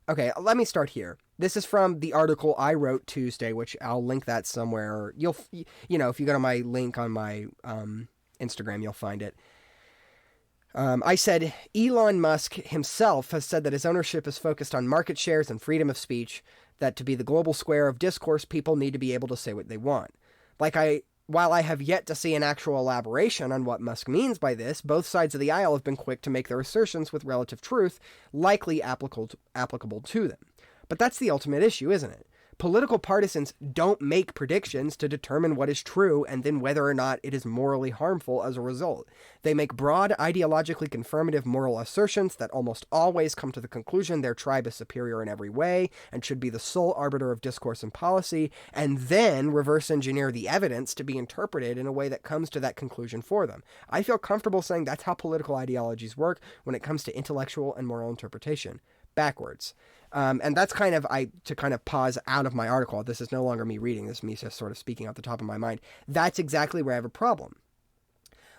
Okay, let me start here. This is from the article I wrote Tuesday, which I'll link that somewhere. If you go to my link on my Instagram, you'll find it. I said Elon Musk himself has said that his ownership is focused on market shares and freedom of speech, that to be the global square of discourse, people need to be able to say what they want. While I have yet to see an actual elaboration on what Musk means by this, both sides of the aisle have been quick to make their assertions with relative truth, likely applicable to them. But that's the ultimate issue, isn't it? Political partisans don't make predictions to determine what is true and then whether or not it is morally harmful as a result. They make broad, ideologically confirmative moral assertions that almost always come to the conclusion their tribe is superior in every way and should be the sole arbiter of discourse and policy, and then reverse engineer the evidence to be interpreted in a way that comes to that conclusion for them. I feel comfortable saying that's how political ideologies work when it comes to intellectual and moral interpretation. Backwards. And that's to kind of pause out of my article. This is no longer me reading. This is me just sort of speaking off the top of my mind. That's exactly where I have a problem.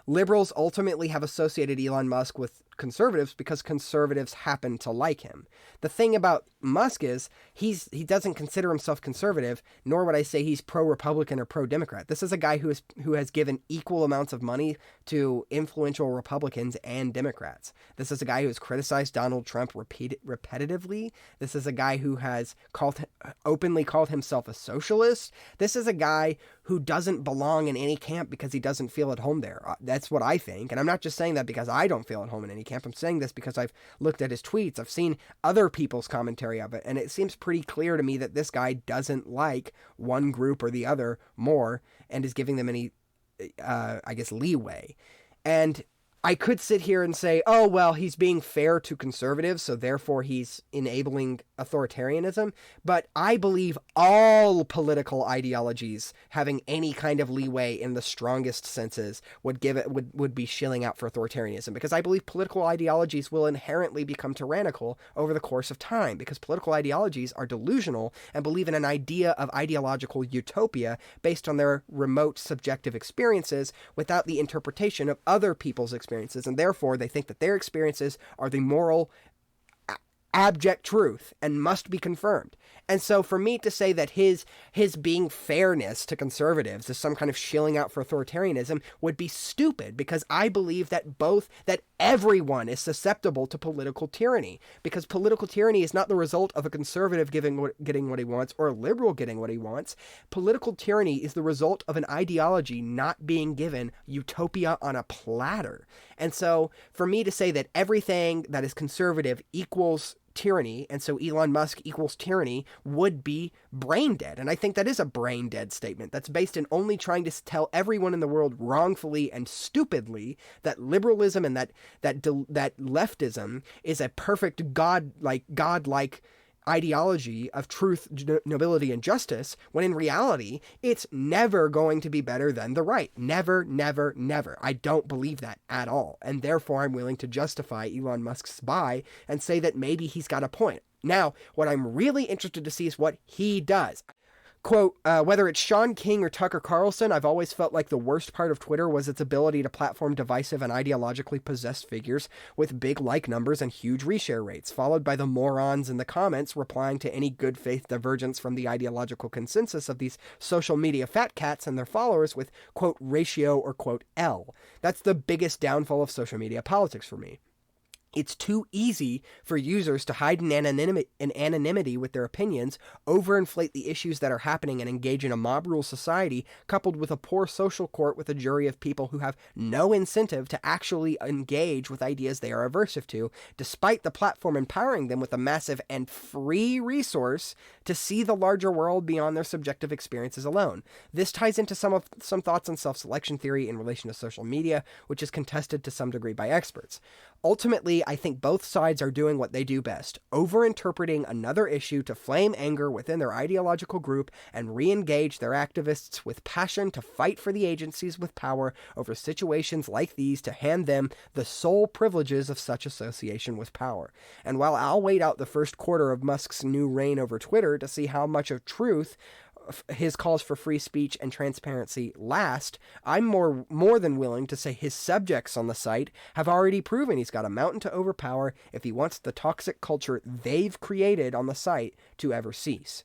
Liberals ultimately have associated Elon Musk with conservatives because conservatives happen to like him. The thing about Musk is he doesn't consider himself conservative, nor would I say he's pro-Republican or pro-Democrat. This is a guy who has given equal amounts of money to influential Republicans and Democrats. This is a guy who has criticized Donald Trump repetitively. This is a guy who has openly called himself a socialist. This is a guy who doesn't belong in any camp because he doesn't feel at home there. That's what I think. And I'm not just saying that because I don't feel at home in any camp. I'm saying this because I've looked at his tweets. I've seen other people's commentary of it. And it seems pretty clear to me that this guy doesn't like one group or the other more and is giving them any, leeway. And I could sit here and say, oh, well, he's being fair to conservatives, so therefore he's enabling authoritarianism. But I believe all political ideologies having any kind of leeway in the strongest senses would be shilling out for authoritarianism, because I believe political ideologies will inherently become tyrannical over the course of time, because political ideologies are delusional and believe in an idea of ideological utopia based on their remote subjective experiences without the interpretation of other people's experiences. And therefore, they think that their experiences are the moral, abject truth and must be confirmed. And so for me to say that his being fairness to conservatives is some kind of shilling out for authoritarianism would be stupid, because I believe that everyone is susceptible to political tyranny, because political tyranny is not the result of a conservative getting what he wants or a liberal getting what he wants. Political tyranny is the result of an ideology not being given utopia on a platter. And so for me to say that everything that is conservative equals tyranny, and so Elon Musk equals tyranny, would be brain dead. And I think that is a brain dead statement that's based in only trying to tell everyone in the world wrongfully and stupidly that liberalism and that leftism is a perfect godlike ideology of truth, nobility, and justice, when in reality, it's never going to be better than the right. Never, never, never. I don't believe that at all. And therefore, I'm willing to justify Elon Musk's buy and say that maybe he's got a point. Now, what I'm really interested to see is what he does. Quote, whether it's Sean King or Tucker Carlson, I've always felt like the worst part of Twitter was its ability to platform divisive and ideologically possessed figures with big like numbers and huge reshare rates, followed by the morons in the comments replying to any good faith divergence from the ideological consensus of these social media fat cats and their followers with, quote, ratio or, quote, L. That's the biggest downfall of social media politics for me. It's too easy for users to hide in anonymity with their opinions, overinflate the issues that are happening, and engage in a mob rule society, coupled with a poor social court with a jury of people who have no incentive to actually engage with ideas they are aversive to, despite the platform empowering them with a massive and free resource to see the larger world beyond their subjective experiences alone. This ties into some thoughts on self-selection theory in relation to social media, which is contested to some degree by experts. Ultimately, I think both sides are doing what they do best, over-interpreting another issue to flame anger within their ideological group and re-engage their activists with passion to fight for the agencies with power over situations like these to hand them the sole privileges of such association with power. And while I'll wait out the first quarter of Musk's new reign over Twitter to see how much of truth his calls for free speech and transparency last, I'm more than willing to say his subjects on the site have already proven he's got a mountain to overpower if he wants the toxic culture they've created on the site to ever cease.